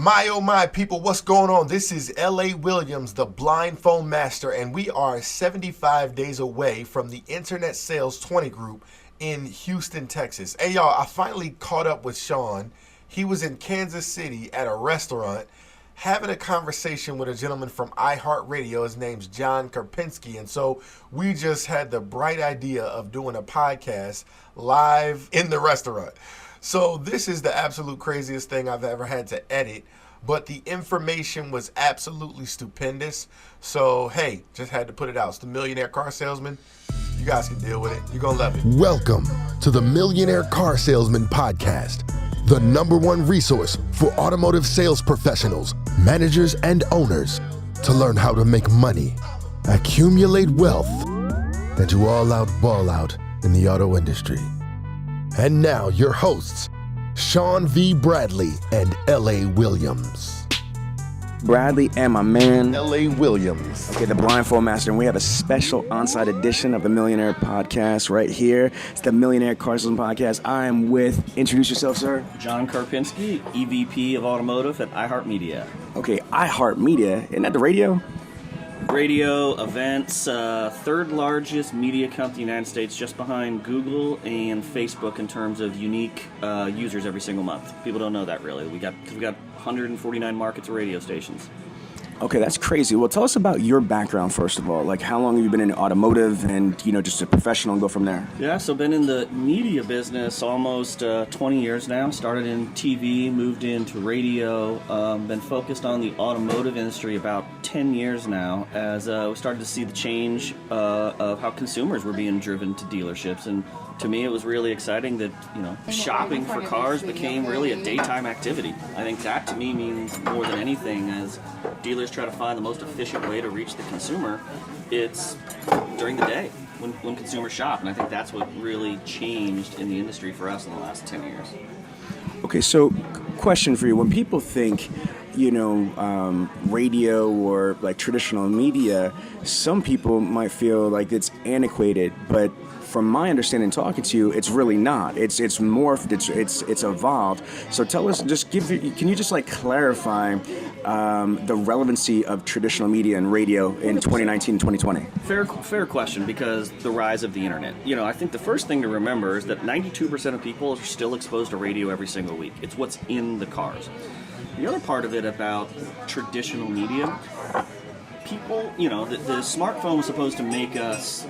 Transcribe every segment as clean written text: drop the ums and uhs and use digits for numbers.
My oh my people, what's going on? This is L.A. Willams, the blind phone master, and we are 75 days away from the Internet Sales 20 group in Houston, Texas. Hey y'all, I finally caught up with Sean. He was in Kansas City at a restaurant having a conversation with a gentleman from IHeartMedia. Radio. His name's John Karpinski, and so we just had the bright idea of doing a podcast live in the restaurant. So this is the absolute craziest thing I've ever had to edit, but the information was absolutely stupendous. So, hey, just had to put it out. It's the Millionaire Car Salesman. You guys can deal with it. You're going to love it. Welcome to the Millionaire Car Salesman Podcast, the #1 resource for automotive sales professionals, managers, and owners to learn how to make money, accumulate wealth, and to all out ball out in the auto industry. And now, your hosts, Sean V. Bradley and L.A. Willams. Bradley and my man, L.A. Willams. Okay, the Blindfold Master, and we have a special on-site edition of the Millionaire Podcast right here. It's the Millionaire Car Salesman Podcast. I am with, introduce yourself, sir. John Karpinski, EVP of Automotive at Iheart Media. Okay, Iheart Media, isn't that the radio? Radio, events, third largest media company in the United States, just behind Google and Facebook in terms of unique users every single month. People don't know that really. We got 149 markets of radio stations. Okay, that's crazy. Well, tell us about your background, first of all. Like, how long have you been in automotive and, just a professional, and go from there? Yeah, so been in the media business almost 20 years now. Started in TV, moved into radio, been focused on the automotive industry about 10 years now as we started to see the change of how consumers were being driven to dealerships. And to me, it was really exciting that, shopping for cars became really a daytime activity. I think that, to me, means more than anything as dealers try to find the most efficient way to reach the consumer. It's during the day when consumers shop, and I think that's what really changed in the industry for us in the last 10 years. Okay, so question for you. When people think, radio or like traditional media, some people might feel like it's antiquated, but from my understanding talking to you, it's really not. It's morphed, it's evolved. So tell us, can you just clarify the relevancy of traditional media and radio in 2019 and 2020? Fair question, because the rise of the internet. I think the first thing to remember is that 92% of people are still exposed to radio every single week. It's what's in the cars. The other part of it about traditional media, people, the smartphone was supposed to make us,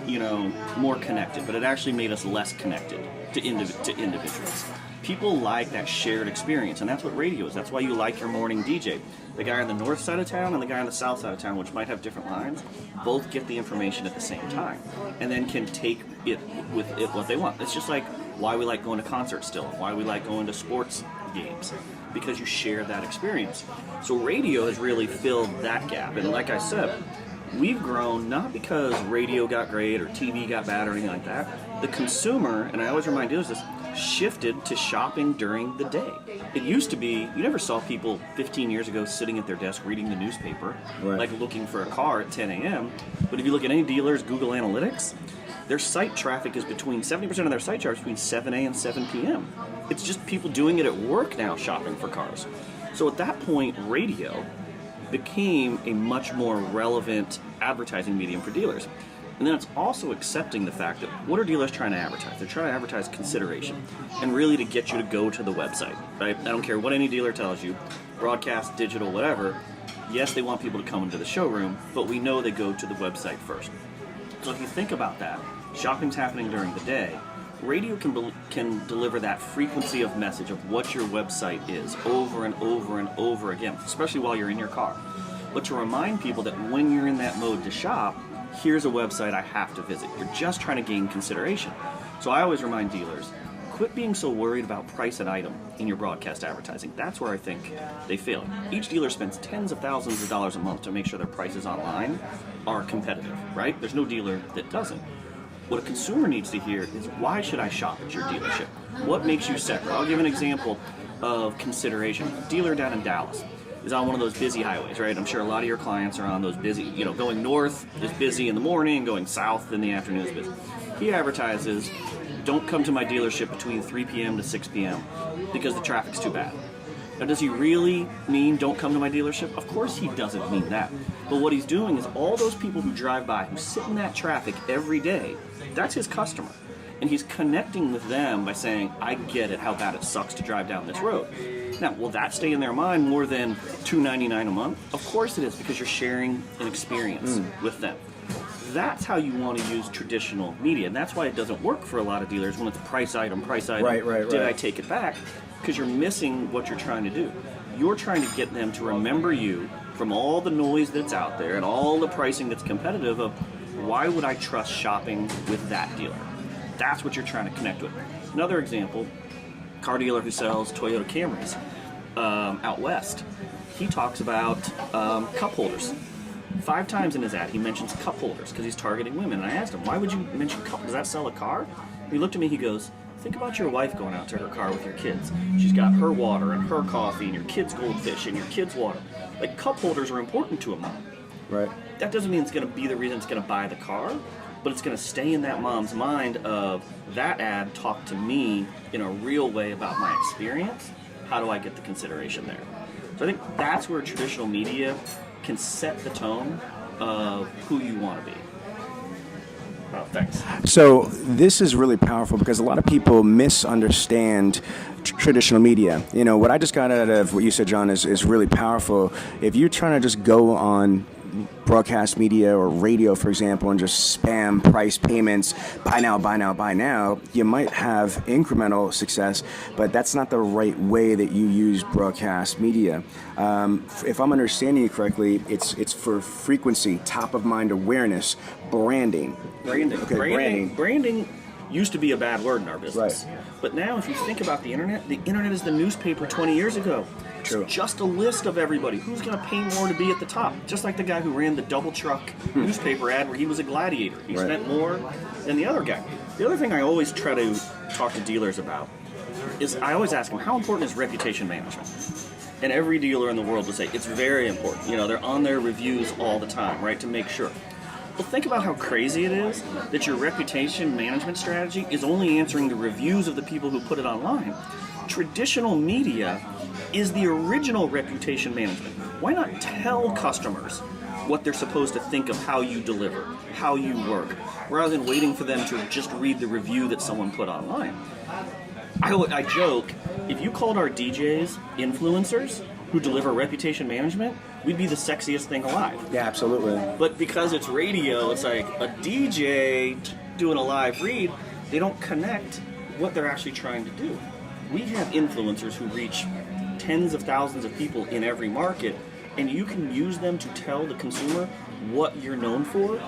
more connected, but it actually made us less connected to individuals. People like that shared experience, and that's what radio is. That's why you like your morning DJ. The guy on the north side of town and the guy on the south side of town, which might have different lines, both get the information at the same time, and then can take it with it what they want. It's just like why we like going to concerts still, why we like going to sports games, because you share that experience. So radio has really filled that gap, and like I said, we've grown not because radio got great or TV got bad or anything like that. The consumer, and I always remind dealers this, shifted to shopping during the day. It used to be, you never saw people 15 years ago sitting at their desk reading the newspaper, like looking for a car at 10 a.m. But if you look at any dealer's Google Analytics, their site traffic is between 70% of their site traffic is between 7 a.m. and 7 p.m. It's just people doing it at work now, shopping for cars. So at that point, radio became a much more relevant advertising medium for dealers. And then it's also accepting the fact that what are dealers trying to advertise? They're trying to advertise consideration and really to get you to go to the website, right? I don't care what any dealer tells you, broadcast, digital, whatever. Yes, they want people to come into the showroom, but we know they go to the website first. So if you think about that, shopping's happening during the day. Radio can deliver that frequency of message of what your website is over and over and over again, especially while you're in your car. But to remind people that when you're in that mode to shop, here's a website I have to visit. You're just trying to gain consideration. So I always remind dealers, quit being so worried about price and item in your broadcast advertising. That's where I think they fail. Each dealer spends tens of thousands of dollars a month to make sure their prices online are competitive, right? There's no dealer that doesn't. What a consumer needs to hear is, why should I shop at your dealership? What makes you separate? I'll give an example of consideration. A dealer down in Dallas is on one of those busy highways, right? I'm sure a lot of your clients are on those busy, going north is busy in the morning, going south in the afternoon is busy. He advertises, don't come to my dealership between 3 p.m. to 6 p.m. because the traffic's too bad. Now, does he really mean don't come to my dealership? Of course he doesn't mean that. But what he's doing is all those people who drive by, who sit in that traffic every day, that's his customer. And he's connecting with them by saying, I get it, how bad it sucks to drive down this road. Now, will that stay in their mind more than $2.99 a month? Of course it is, because you're sharing an experience with them. That's how you want to use traditional media, and that's why it doesn't work for a lot of dealers when it's price item. Right. Did I take it back? Because you're missing what you're trying to do. You're trying to get them to remember you from all the noise that's out there and all the pricing that's competitive of why would I trust shopping with that dealer? That's what you're trying to connect with. Another example, car dealer who sells Toyota Camrys out west. He talks about cup holders. 5 times in his ad, he mentions cup holders because he's targeting women. And I asked him, why would you mention cup? Does that sell a car? And he looked at me, he goes, think about your wife going out to her car with your kids. She's got her water and her coffee and your kids' goldfish and your kids' water. Like, cup holders are important to a mom. Right. That doesn't mean it's going to be the reason it's going to buy the car, but it's going to stay in that mom's mind of that ad talked to me in a real way about my experience. How do I get the consideration there? So I think that's where traditional media can set the tone of who you want to be. Oh, thanks. So this is really powerful because a lot of people misunderstand traditional media. You know, what I just got out of what you said, John, is really powerful. If you're trying to just go on broadcast media or radio, for example, and just spam price payments, buy now, you might have incremental success, but that's not the right way that you use broadcast media. If I'm understanding you correctly, it's for frequency, top of mind awareness, branding. Branding used to be a bad word in our business. Right. But now if you think about the internet is the newspaper 20 years ago. True. It's just a list of everybody. Who's going to pay more to be at the top? Just like the guy who ran the double truck newspaper ad where he was a gladiator. He spent more than the other guy. The other thing I always try to talk to dealers about is I always ask them, how important is reputation management? And every dealer in the world will say, it's very important. You know, they're on their reviews all the time, right, to make sure. Well, think about how crazy it is that your reputation management strategy is only answering the reviews of the people who put it online. Traditional media is the original reputation management. Why not tell customers what they're supposed to think of how you deliver, how you work, rather than waiting for them to just read the review that someone put online? I joke, if you called our DJs influencers who deliver reputation management, we'd be the sexiest thing alive. Yeah, absolutely. But because it's radio, it's like a DJ doing a live read, they don't connect what they're actually trying to do. We have influencers who reach tens of thousands of people in every market, and you can use them to tell the consumer what you're known for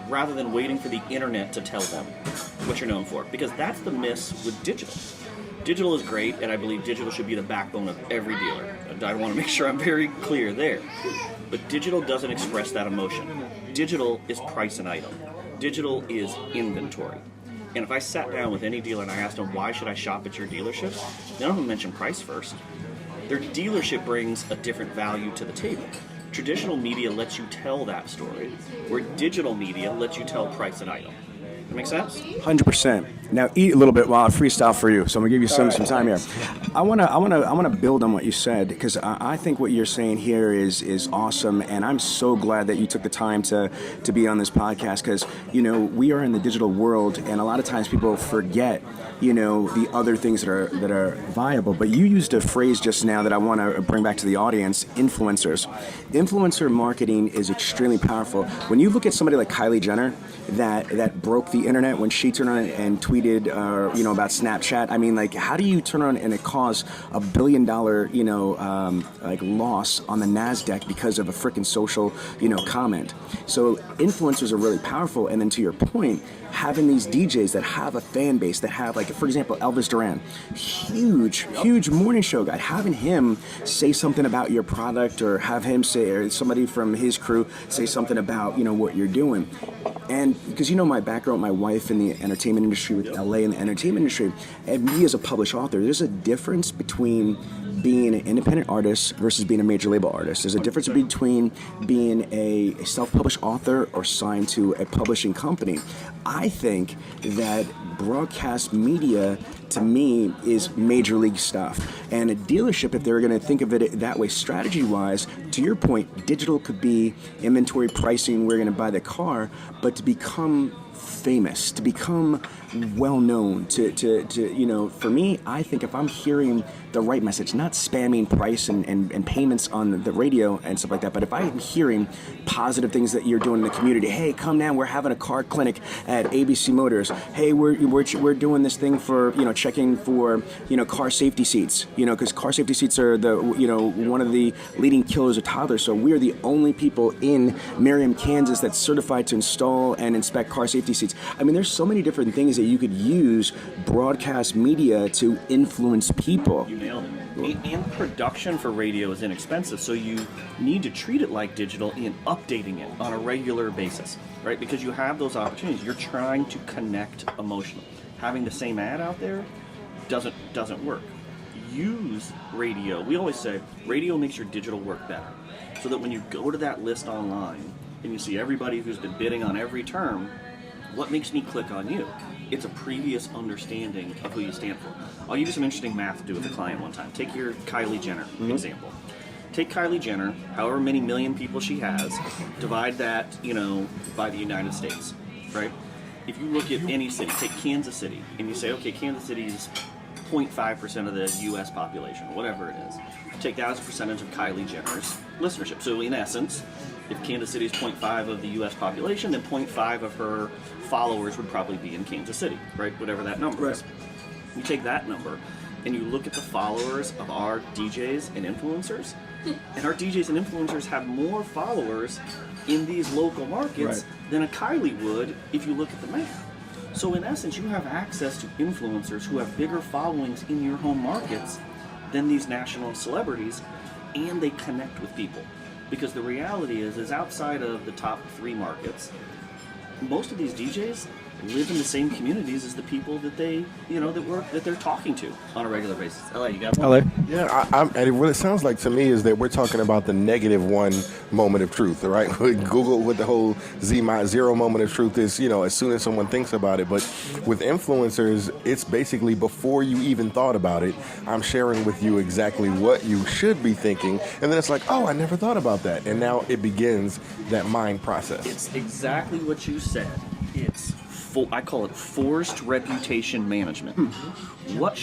rather than waiting for the internet to tell them what you're known for, because that's the miss with digital. Digital is great, and I believe digital should be the backbone of every dealer. I want to make sure I'm very clear there. But digital doesn't express that emotion. Digital is price and item. Digital is inventory. And if I sat down with any dealer and I asked them, why should I shop at your dealership? None of them mention price first. Their dealership brings a different value to the table. Traditional media lets you tell that story, where digital media lets you tell price and item. That make sense? 100%. Now eat a little bit while I freestyle for you. So I'm gonna give you some time here. I wanna build on what you said, because I think what you're saying here is awesome, and I'm so glad that you took the time to be on this podcast, because you know we are in the digital world, and a lot of times people forget the other things that are viable. But you used a phrase just now that I want to bring back to the audience: influencers. Influencer marketing is extremely powerful. When you look at somebody like Kylie Jenner that broke the internet when she turned on and tweeted about Snapchat. I mean, like, how do you turn on and it caused $1 billion loss on the NASDAQ because of a freaking social comment? So influencers are really powerful. And then to your point, having these DJs that have a fan base, that have, like, for example, Elvis Duran, huge morning show guy, having him say something about your product, or have him say, or somebody from his crew say something about what you're doing. And because my background, my wife in the entertainment industry with LA and the entertainment industry, and me as a published author, there's a difference between being an independent artist versus being a major label artist. There's a difference between being a self-published author or signed to a publishing company. I think that broadcast media, to me, is major league stuff. And a dealership, if they're going to think of it that way strategy-wise, to your point, digital could be inventory pricing, we're going to buy the car, but to become famous, to become well-known, to for me, I think if I'm hearing the right message, not spamming price and payments on the radio and stuff like that, but if I'm hearing positive things that you're doing in the community, hey, come down, we're having a car clinic at ABC Motors, hey, we're doing this thing for, checking for, car safety seats, because car safety seats are one of the leading killers of toddlers, so we're the only people in Merriam, Kansas that's certified to install and inspect car safety seats. I mean, there's so many different things that you could use broadcast media to influence people. You nailed it. And production for radio is inexpensive, so you need to treat it like digital in updating it on a regular basis, right? Because you have those opportunities. You're trying to connect emotionally. Having the same ad out there doesn't work. Use radio. We always say radio makes your digital work better, so that when you go to that list online and you see everybody who's been bidding on every term, what makes me click on you? It's a previous understanding of who you stand for. I'll give you some interesting math to do with a client one time. Take your Kylie Jenner example. Take Kylie Jenner, however many million people she has, divide that, by the United States, right? If you look at any city, take Kansas City, and you say, okay, Kansas City is 0.5% of the U.S. population, whatever it is. Take that as a percentage of Kylie Jenner's listenership. So in essence, if Kansas City is 0.5 of the U.S. population, then 0.5 of her followers would probably be in Kansas City, right? Whatever that number is. You take that number and you look at the followers of our DJs and influencers, and our DJs and influencers have more followers in these local markets than a Kylie would if you look at the math. So in essence, you have access to influencers who have bigger followings in your home markets than these national celebrities, and they connect with people. Because the reality is outside of the top 3 markets, most of these DJs live in the same communities as the people that they, that they're talking to on a regular basis. LA, you got one? LA? Yeah, and what it sounds like to me is that we're talking about the negative one moment of truth, right? Google with the whole zero moment of truth is, as soon as someone thinks about it. But with influencers, it's basically before you even thought about it, I'm sharing with you exactly what you should be thinking. And then it's like, oh, I never thought about that. And now it begins that mind process. It's exactly what you said. It's I call it forced reputation management. What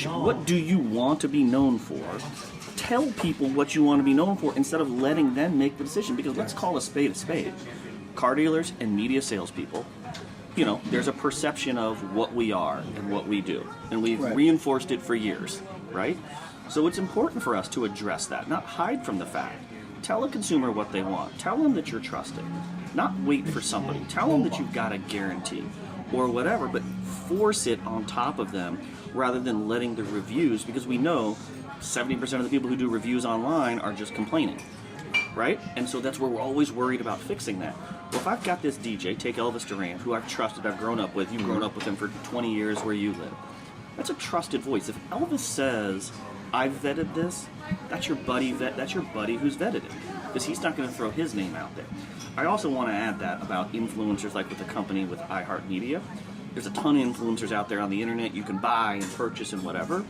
do you want to be known for? Tell people what you want to be known for instead of letting them make the decision. Because let's call a spade a spade. Car dealers and media salespeople, there's a perception of what we are and what we do. And we've reinforced it for years, right? So it's important for us to address that, not hide from the fact. Tell a consumer what they want. Tell them that you're trusted. Not wait for somebody. Tell them that you've got a guarantee or whatever, but force it on top of them rather than letting the reviews, because we know 70% of the people who do reviews online are just complaining, right? And so that's where we're always worried about fixing that. Well, if I've got this DJ, take Elvis Duran, who I've trusted, I've grown up with, you've grown up with him for 20 years where you live. That's a trusted voice. If Elvis says, I've vetted this, that's your buddy who's vetted it, because he's not going to throw his name out there. I also want to add that about influencers, like with the company with iHeart Media. There's a ton of influencers out there on the internet you can buy and purchase and whatever.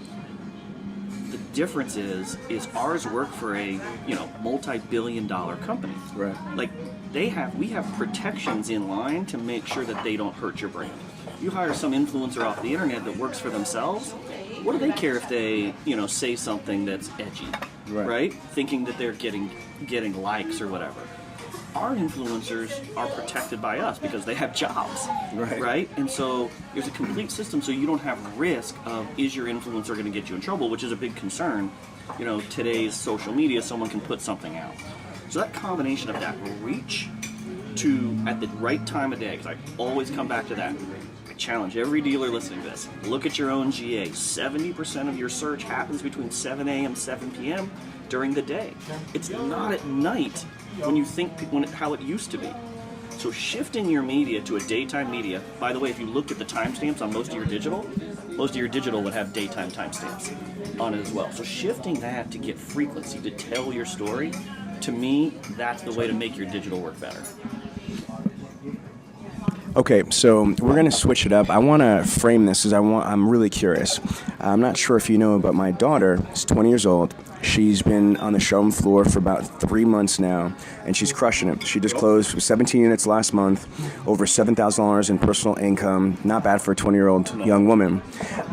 The difference is ours work for a multi-billion-dollar company. Right. Like we have protections in line to make sure that they don't hurt your brand. You hire some influencer off the internet that works for themselves. What do they care if they say something that's edgy, right? Thinking that they're getting likes or whatever. Our influencers are protected by us because they have jobs, right? And so there's a complete system, so you don't have risk of, is your influencer going to get you in trouble, which is a big concern. Today's social media, someone can put something out. So that combination of that reach to, at the right time of day, because I always come back to that, I challenge every dealer listening to this, look at your own GA. 70% of your search happens between 7 a.m. 7 p.m. during the day. It's not at night when you think how it used to be. So shifting your media to a daytime media, by the way, if you looked at the timestamps on most of your digital, most of your digital would have daytime timestamps on it as well. So shifting that to get frequency, to tell your story, to me, that's the way to make your digital work better. Okay, so we're going to switch it up. I want to frame this because I'm really curious. I'm not sure if you know, but my daughter is 20 years old. She's been on the showroom floor for about 3 months now, and she's crushing it. She just closed 17 units last month, over $7,000 in personal income. Not bad for a 20-year-old young woman.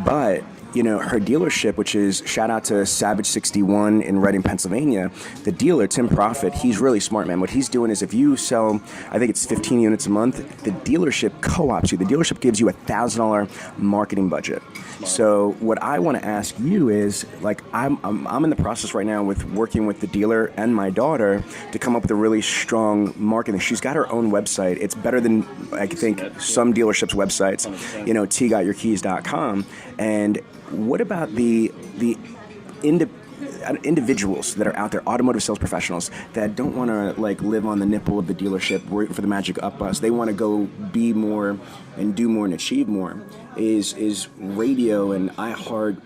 But her dealership, which is, shout out to Savage 61 in Reading, Pennsylvania, the dealer, Tim Profit, he's really smart, man. What he's doing is if you sell, I think it's 15 units a month, the dealership co-ops you. The dealership gives you $1,000 marketing budget. So what I want to ask you is, like, I'm in the process right now with working with the dealer and my daughter to come up with a really strong marketing. She's got her own website. It's better than, I think, some dealerships' websites, tgotyourkeys.com. And what about the individuals that are out there, automotive sales professionals that don't want to live on the nipple of the dealership, waiting for the magic up bus? They want to go be more and do more and achieve more. Is radio and iHeart,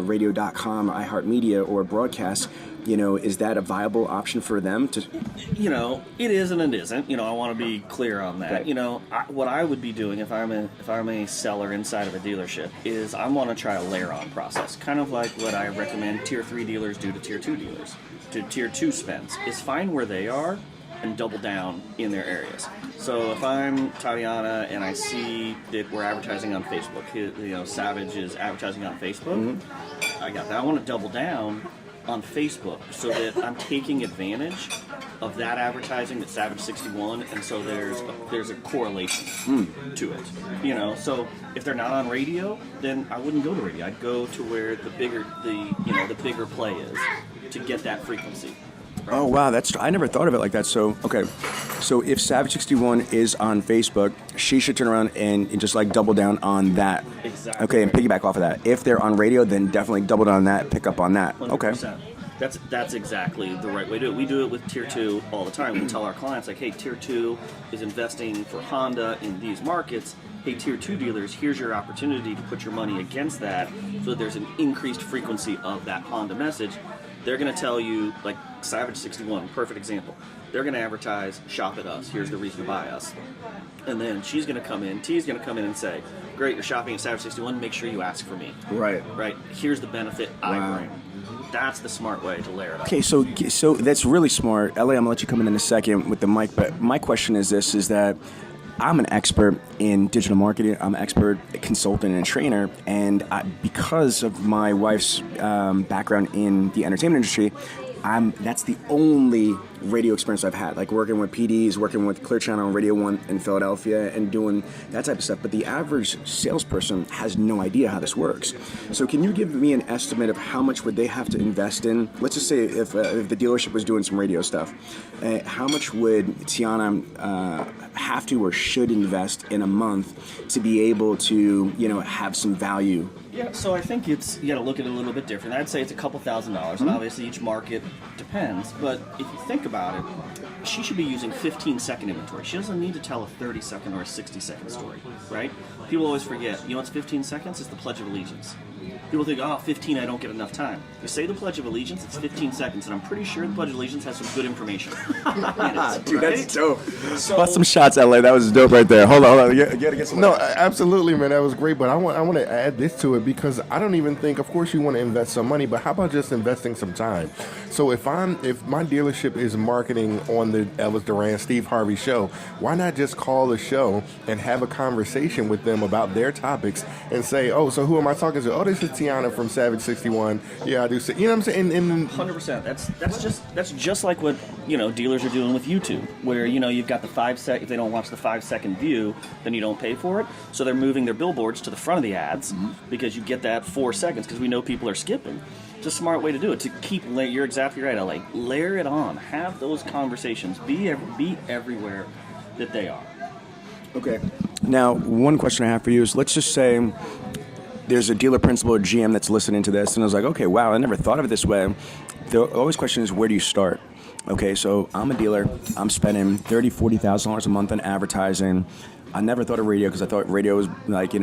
radio.com or Iheart Media or broadcast, is that a viable option for them to? It is and it isn't. I want to be clear on that. Right. What I would be doing if I'm a seller inside of a dealership is I want to try a layer on process, kind of like what I recommend Tier 3 dealers do to Tier 2 dealers, to Tier 2 spends, is find where they are and double down in their areas. So if I'm Tatiana and I see that we're advertising on Facebook, Savage is advertising on Facebook, I got that. I want to double down on Facebook so that I'm taking advantage of that advertising that Savage 61, and so there's a correlation to it. So if they're not on radio, then I wouldn't go to radio. I'd go to where the bigger play is to get that frequency. Oh wow, I never thought of it like that. So okay, so if Savage 61 is on Facebook, she should turn around and just double down on that. Exactly. Okay, and piggyback off of that. If they're on radio, then definitely double down on that, pick up on that. 100%. Okay. That's exactly the right way to do it. We do it with Tier 2 all the time. We tell our clients, hey, Tier 2 is investing for Honda in these markets. Hey, Tier 2 dealers, here's your opportunity to put your money against that so that there's an increased frequency of that Honda message. They're going to tell you, like Savage 61, perfect example. They're going to advertise, shop at us, here's the reason to buy us. And then T's going to come in and say, great, you're shopping at Savage 61, make sure you ask for me. Right. Here's the benefit I bring. That's the smart way to layer it up. Okay, so that's really smart. LA, I'm going to let you come in a second with the mic, but my question is this, is that I'm an expert in digital marketing. I'm an expert consultant and trainer, and because of my wife's background in the entertainment industry, that's the only radio experience I've had, working with PDs, working with Clear Channel and Radio 1 in Philadelphia and doing that type of stuff. But the average salesperson has no idea how this works. So can you give me an estimate of how much would they have to invest in? Let's just say if the dealership was doing some radio stuff, how much would Tiana have to or should invest in a month to be able to, have some value? Yeah, so I think you got to look at it a little bit different. I'd say it's a couple $1,000s, and obviously each market depends. But if you think about it, she should be using 15-second inventory. She doesn't need to tell a 30-second or a 60-second story, right? People always forget. What's 15 seconds? It's the Pledge of Allegiance. People think, 15, I don't get enough time. You say the Pledge of Allegiance, it's 15 seconds, and I'm pretty sure the Pledge of Allegiance has some good information in it. Dude, right? that's dope. Bust some shots, LA. That was dope right there. Hold on. You gotta get some. No, absolutely, man. That was great. But I want to add this to it because I don't even think. Of course, you want to invest some money, but how about just investing some time? So if my dealership is marketing on the Elvis Duran, Steve Harvey show, why not just call the show and have a conversation with them about their topics and say, oh, so who am I talking to? Oh, this is Tiana from Savage 61. Yeah, I do. You know what I'm saying? 100%. That's just like what dealers are doing with YouTube, where you've got the 5 second. If they don't watch the 5-second view, then you don't pay for it. So they're moving their billboards to the front of the ads because you get that 4 seconds because we know people are skipping. It's a smart way to do it. To keep, you're exactly right, LA. Layer it on. Have those conversations. Be everywhere that they are. Okay. Now, one question I have for you is, let's just say there's a dealer principal or GM that's listening to this, and I was like, okay, wow, I never thought of it this way. The always question is, where do you start? Okay, so I'm a dealer. I'm spending $30,000, $40,000 a month on advertising. I never thought of radio because I thought radio was like,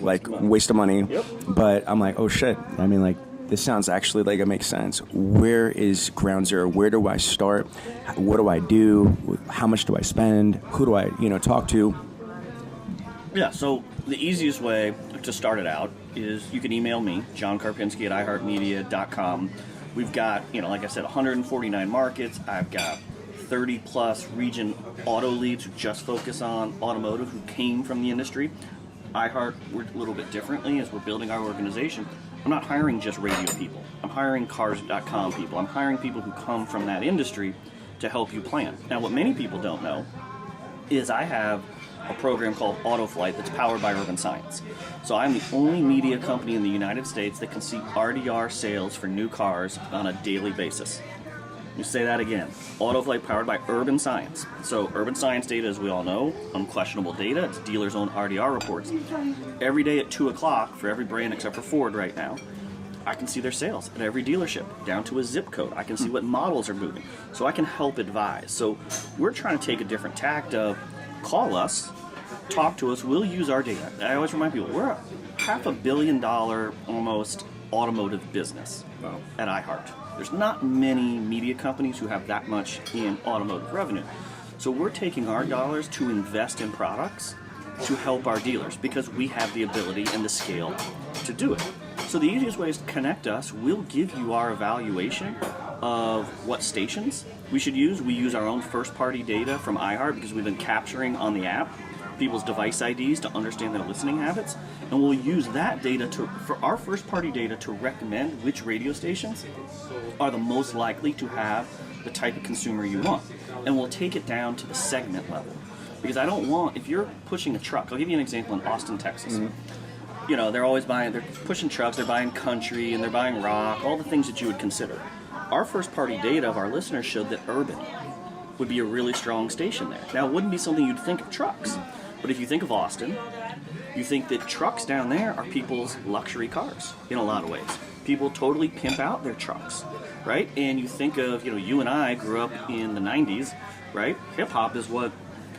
like waste of money. Yep. But I'm like, oh shit. I mean, like, this sounds actually like it makes sense. Where is ground zero? Where do I start? What do I do? How much do I spend? Who do I, talk to? Yeah, so the easiest way to start it out is you can email me, John Karpinski at IHeartMedia.com. We've got, like I said, 149 markets. I've got 30 plus region auto leads who just focus on automotive, who came from the industry. iHeart, we're a little bit differently as we're building our organization. I'm not hiring just radio people. I'm hiring cars.com people. I'm hiring people who come from that industry to help you plan. Now, what many people don't know is I have a program called AutoFlight that's powered by Urban Science. So I'm the only media company in the United States that can see RDR sales for new cars on a daily basis. You say that again. AutoFlight powered by Urban Science. So Urban Science data, as we all know, unquestionable data. It's dealers' own RDR reports. Every day at 2 o'clock for every brand except for Ford right now, I can see their sales at every dealership, down to a zip code. I can see what models are moving. So I can help advise. So we're trying to take a different tact of call us, talk to us, we'll use our data. I always remind people, we're a $500 million almost automotive business at iHeart. There's not many media companies who have that much in automotive revenue. So we're taking our dollars to invest in products to help our dealers because we have the ability and the scale to do it. So the easiest way is to connect us. We'll give you our evaluation of what stations we should use. We use our own first-party data from iHeart because we've been capturing on the app people's device IDs to understand their listening habits, and we'll use that data for our first-party data to recommend which radio stations are the most likely to have the type of consumer you want. And we'll take it down to the segment level. Because I don't want, if you're pushing a truck, I'll give you an example in Austin, Texas. Mm-hmm. They're always they're pushing trucks, they're buying country, and they're buying rock, all the things that you would consider. Our first-party data of our listeners showed that urban would be a really strong station there. Now, it wouldn't be something you'd think of trucks, but if you think of Austin, you think that trucks down there are people's luxury cars in a lot of ways. People totally pimp out their trucks, right? And you think of, you and I grew up in the 90s, right? Hip-hop is what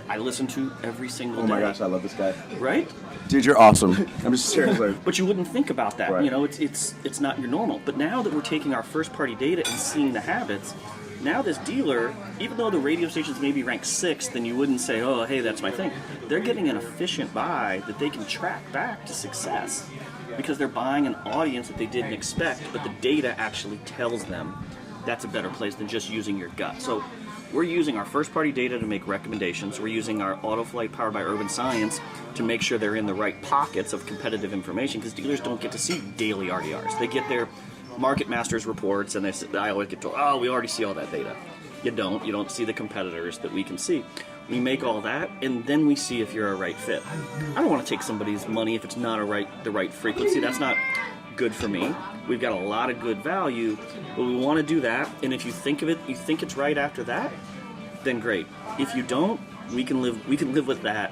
I listen to every single day. Oh my gosh, I love this guy. Right? Dude, you're awesome. I'm just seriously. But you wouldn't think about that. Right. It's not your normal. But now that we're taking our first-party data and seeing the habits, now this dealer, even though the radio stations may be ranked 6th, and you wouldn't say, oh, hey, that's my thing, they're getting an efficient buy that they can track back to success because they're buying an audience that they didn't expect, but the data actually tells them that's a better place than just using your gut. So we're using our first-party data to make recommendations. We're using our AutoFlight powered by Urban Science to make sure they're in the right pockets of competitive information because dealers don't get to see daily RDRs. They get their Market Masters reports, and I always get told, oh, we already see all that data. You don't see the competitors that we can see. We make all that, and then we see if you're a right fit. I don't want to take somebody's money if it's not the right frequency. That's not good for me. We've got a lot of good value, but we want to do that, and if you think of it, you think it's right after that, then great. If you don't, we can live with that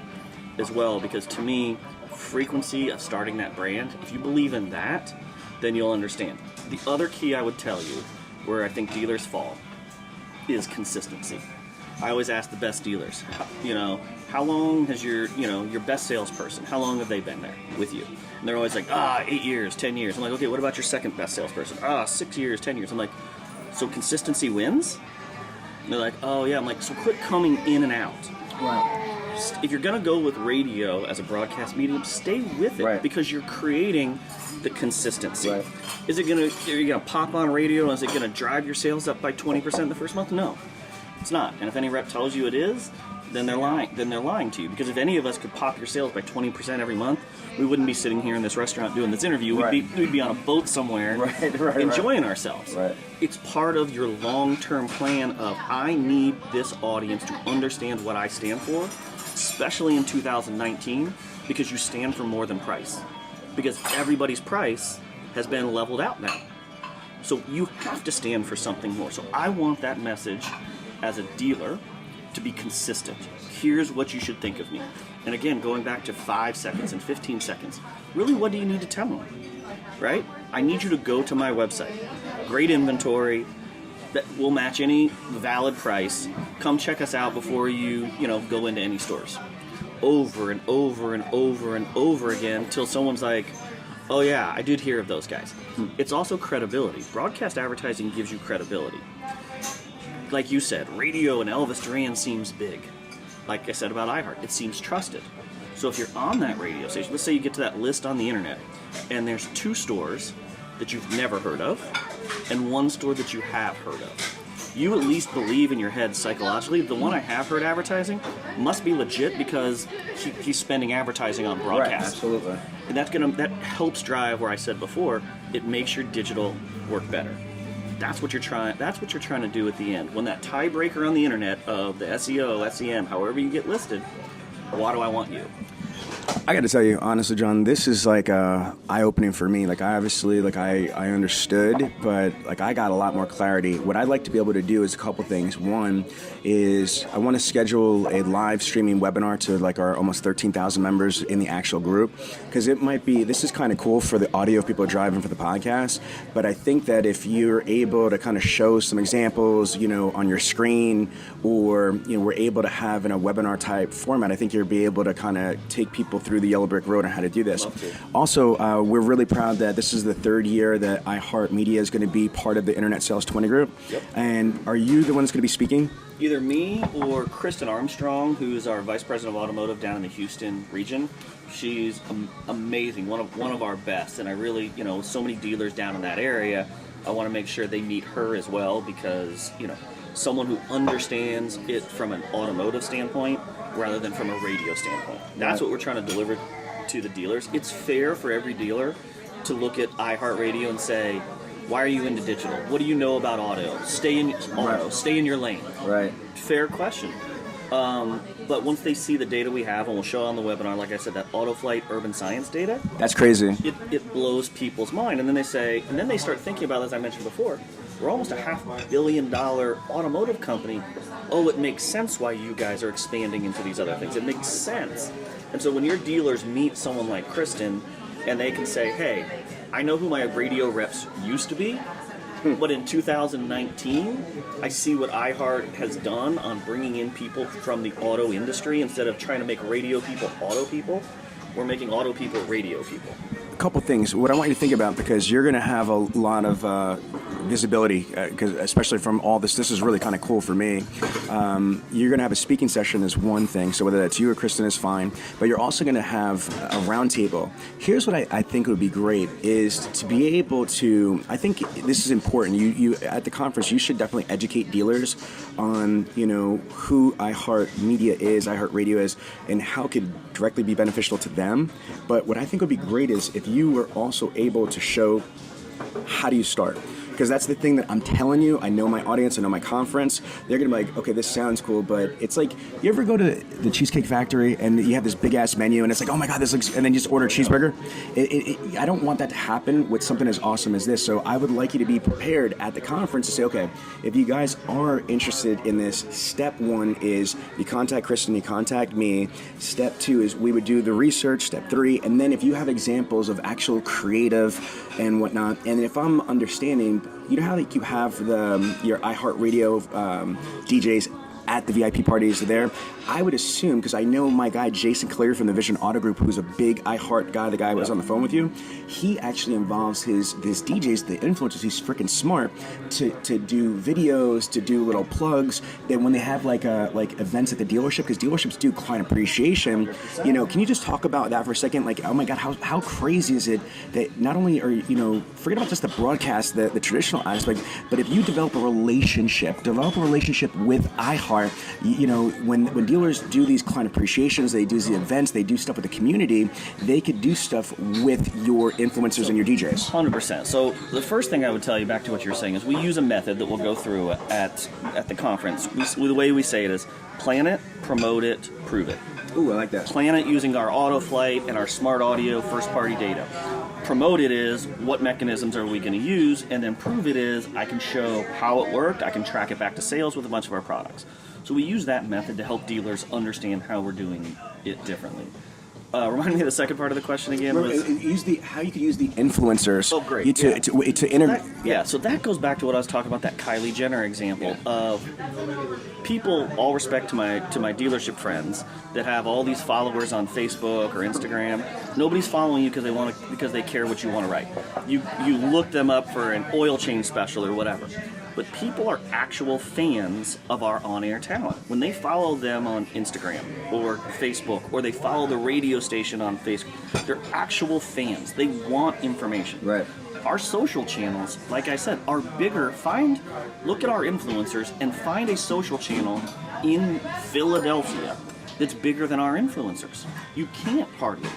as well, because to me, frequency of starting that brand, if you believe in that, then you'll understand. The other key I would tell you, where I think dealers fall, is consistency. I always ask the best dealers, how long has your best salesperson, how long have they been there with you? And they're always like, 8 years, 10 years. I'm like, okay, what about your second best salesperson? 6 years, 10 years. I'm like, so consistency wins? And they're like, oh yeah. I'm like, so quit coming in and out. Right. If you're going to go with radio as a broadcast medium, stay with it, right, because you're creating the consistency. Right. Are you going to pop on radio and is it going to drive your sales up by 20% in the first month? No, it's not. And if any rep tells you it is, then they're lying to you. Because if any of us could pop your sales by 20% every month, we wouldn't be sitting here in this restaurant doing this interview. Right. We'd be on a boat somewhere, enjoying ourselves. Right. It's part of your long-term plan of, I need this audience to understand what I stand for, especially in 2019, because you stand for more than price. Because everybody's price has been leveled out now. So you have to stand for something more. So I want that message as a dealer to be consistent. Here's what you should think of me. And again, going back to 5 seconds and 15 seconds, really, what do you need to tell me? Right? I need you to go to my website. Great inventory that will match any valid price. Come check us out before you go into any stores. over and over and over and over again until someone's like, oh yeah, I did hear of those guys. It's also credibility. Broadcast advertising gives you credibility. Like you said, radio and Elvis Duran seems big. Like I said about iHeart, it seems trusted. So if you're on that radio station, let's say you get to that list on the internet, and there's 2 stores that you've never heard of, and 1 store that you have heard of. You at least believe in your head psychologically, the one I have heard advertising must be legit because he's spending advertising on broadcast. Right, absolutely. And that helps drive where I said before, it makes your digital work better. That's what you're trying to do at the end. When that tiebreaker on the internet of the SEO, SEM, however you get listed, why do I want you? I got to tell you, honestly, John, this is like eye-opening for me. Like, I obviously, like, I understood, but, like, I got a lot more clarity. What I'd like to be able to do is a couple things. One is I want to schedule a live streaming webinar to, like, our almost 13,000 members in the actual group, because it might be, this is kind of cool for the audio if people are driving for the podcast, but I think that if you're able to kind of show some examples, you know, on your screen, or, you know, we're able to have in a webinar type format, I think you'll be able to kind of take people through the yellow brick road on how to do this. Also, we're really proud that this is the 3rd year that iHeart Media is going to be part of the Internet Sales 20 group. Yep. And are you the one that's going to be speaking? Either me or Kristen Armstrong, who's our Vice President of Automotive down in the Houston region. She's amazing, one of our best, and I really, you know, so many dealers down in that area, I want to make sure they meet her as well, because, you know, someone who understands it from an automotive standpoint rather than from a radio standpoint. That's what we're trying to deliver to the dealers. It's fair for every dealer to look at iHeartRadio and say, why are you into digital? What do you know about auto? Stay in your lane. Right. Fair question. But once they see the data we have, and we'll show on the webinar, like I said, that AutoFlight urban science data. That's crazy. It blows people's mind. And then they start thinking about, as I mentioned before, we're almost a $500 million automotive company. Oh, it makes sense why you guys are expanding into these other things. It makes sense. And so when your dealers meet someone like Kristen, and they can say, hey, I know who my radio reps used to be, but in 2019, I see what iHeart has done on bringing in people from the auto industry. Instead of trying to make radio people auto people, we're making auto people radio people. A couple things. What I want you to think about, because you're going to have a lot of visibility, because especially from all this is really kind of cool for me. You're going to have a speaking session is one thing, so whether that's you or Kristen is fine, but you're also going to have a roundtable. Here's what I think would be great is to be able to, I think this is important, you at the conference, you should definitely educate dealers on, you know, who iHeart Media is, iHeart Radio is, and how it could directly be beneficial to them. But what I think would be great is if you were also able to show how do you start. Because that's the thing that I'm telling you. I know my audience, I know my conference. They're going to be like, okay, this sounds cool, but it's like, you ever go to the Cheesecake Factory and you have this big-ass menu and it's like, oh my God, this looks, and then you just order a cheeseburger? I don't want that to happen with something as awesome as this. So I would like you to be prepared at the conference to say, okay, if you guys are interested in this, step 1 is you contact Kristen, you contact me. Step 2 is we would do the research. Step 3, and then if you have examples of actual creative and whatnot, and if I'm understanding, you know how like you have your iHeartRadio DJs at the VIP parties there? I would assume, because I know my guy Jason Clear from the Vision Auto Group, who's a big iHeart guy, the guy who was on the phone with you, he actually involves his DJs, the influencers. He's freaking smart to do videos, to do little plugs. Then when they have like events at the dealership, because dealerships do client appreciation, you know, can you just talk about that for a second? Like, oh my God, how crazy is it that not only are, you know, forget about just the broadcast, the traditional aspect, but if you develop a relationship with iHeart, you know, when dealers do these client appreciations, they do these events, they do stuff with the community, they could do stuff with your influencers and your DJs. 100%. So the first thing I would tell you, back to what you were saying, is we use a method that we'll go through at the conference. The way we say it is plan it, promote it, prove it. Ooh, I like that. Plan it using our AutoFlight and our smart audio first-party data. Promote it is what mechanisms are we going to use, and then prove it is I can show how it worked, I can track it back to sales with a bunch of our products. So we use that method to help dealers understand how we're doing it differently. Remind me of the second part of the question again. How you could use the influencers. Oh, great. So that goes back to what I was talking about, that Kylie Jenner example of people. All respect to my dealership friends that have all these followers on Facebook or Instagram. Nobody's following you because they care what you want to write. You look them up for an oil change special or whatever. But people are actual fans of our on-air talent. When they follow them on Instagram or Facebook, or they follow the radio station on Facebook, they're actual fans. They want information. Right. Our social channels, like I said, are bigger. Look at our influencers and find a social channel in Philadelphia that's bigger than our influencers. You can't hardly.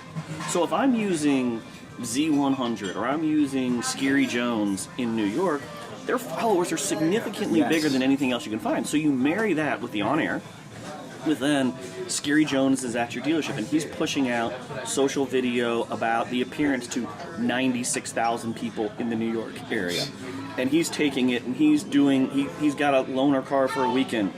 So if I'm using Z100 or I'm using Scary Jones in New York, their followers are significantly bigger than anything else you can find. So you marry that with the on-air, with then Scary Jones is at your dealership, and he's pushing out social video about the appearance to 96,000 people in the New York area. And he's taking it, and he's got a loaner car for a weekend,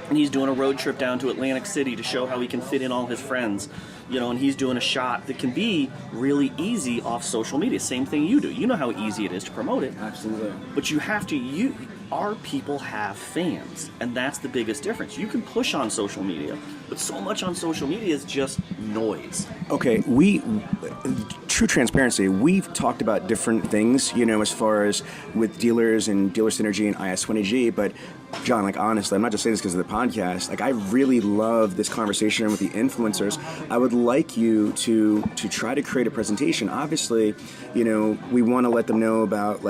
and he's doing a road trip down to Atlantic City to show how he can fit in all his friends. And he's doing a shot that can be really easy off social media. Same thing you do. You know how easy it is to promote it. Absolutely. But you have to, our people have fans, and that's the biggest difference. You can push on social media, but so much on social media is just noise. Okay, true transparency, we've talked about different things, as far as with dealers and dealer synergy and IS20G, but John, honestly, I'm not just saying this because of the podcast. I really love this conversation with the influencers. I would like you to try to create a presentation. Obviously, we want to let them know about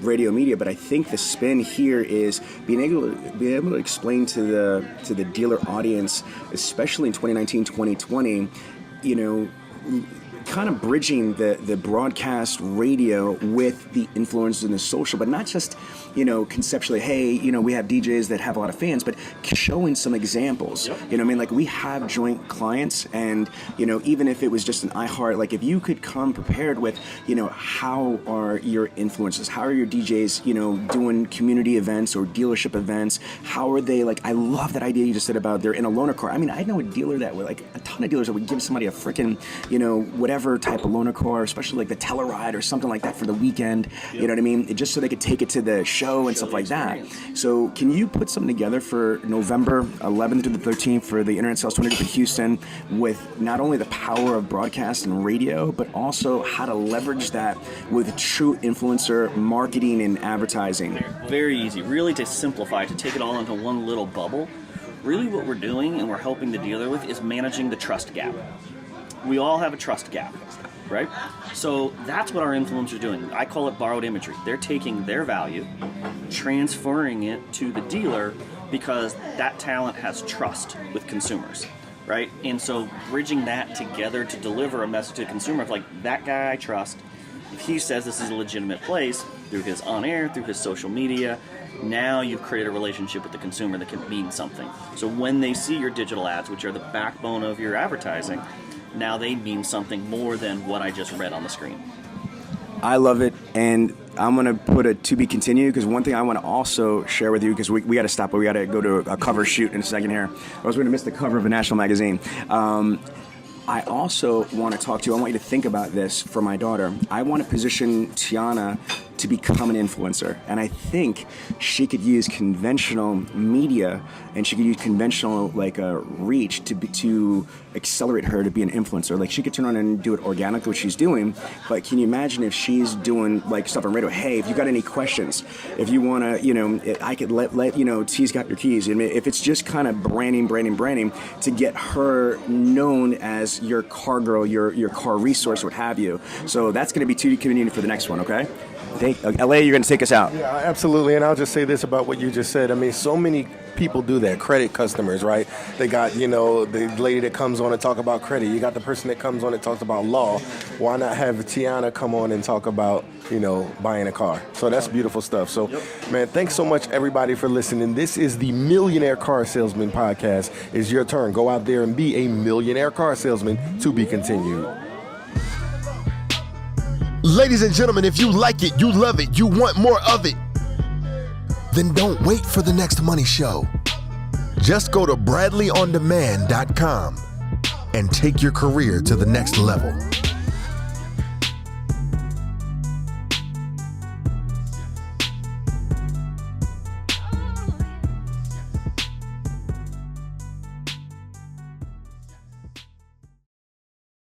radio media, but I think the spin here is being able to explain to the dealer audience, especially in 2019, 2020, kind of bridging the broadcast radio with the influencers and the social, but not just, conceptually, hey, we have DJs that have a lot of fans, but showing some examples. Yep. We have joint clients, and, even if it was just an iHeart, if you could come prepared with, how are your influencers, how are your DJs, doing community events or dealership events, how are they, I love that idea you just said about they're in a loaner car. I know a dealer that would, a ton of dealers that would give somebody a freaking, whatever type of loaner car, especially the Telluride or something like that for the weekend, you know what I mean? Just so they could take it to the show and stuff like that. So can you put something together for November 11th to the 13th for the Internet Sales 20 Group in Houston with not only the power of broadcast and radio, but also how to leverage that with true influencer marketing and advertising? Very easy. Really, to simplify, to take it all into one little bubble, really what we're doing and we're helping the dealer with is managing the trust gap. We all have a trust gap, right? So that's what our influencers are doing. I call it borrowed imagery. They're taking their value, transferring it to the dealer because that talent has trust with consumers, right? And so bridging that together to deliver a message to the consumer of that guy I trust, if he says this is a legitimate place, through his on-air, through his social media, now you've created a relationship with the consumer that can mean something. So when they see your digital ads, which are the backbone of your advertising, now they mean something more than what I just read on the screen. I love it, and I'm going to put a to be continued, because one thing I want to also share with you, because we got to stop, but we got to go to a cover shoot in a second here. I was going to miss the cover of a national magazine. I also want to talk to you, I want you to think about this for my daughter. I want to position Tiana to become an influencer, and I think she could use conventional media and she could use conventional reach to accelerate her to be an influencer. She could turn on and do it organically, what she's doing, but can you imagine if she's doing stuff on radio? Hey, if you got any questions, if you want to, I could let T's got your keys. If it's just kind of branding to get her known as your car girl, your car resource, what have you. So that's going to be to be continued for the next one, okay? LA, you're going to take us out. Yeah, absolutely. And I'll just say this about what you just said. So many people do that. Credit customers, right? They got, the lady that comes on and talk about credit. You got the person that comes on and talks about law. Why not have Tiana come on and talk about, buying a car? So that's beautiful stuff. So, man, thanks so much, everybody, for listening. This is the Millionaire Car Salesman Podcast. It's your turn. Go out there and be a millionaire car salesman. To be continued. Ladies and gentlemen, if you like it, you love it, you want more of it, then don't wait for the next money show. Just go to bradleyondemand.com and take your career to the next level.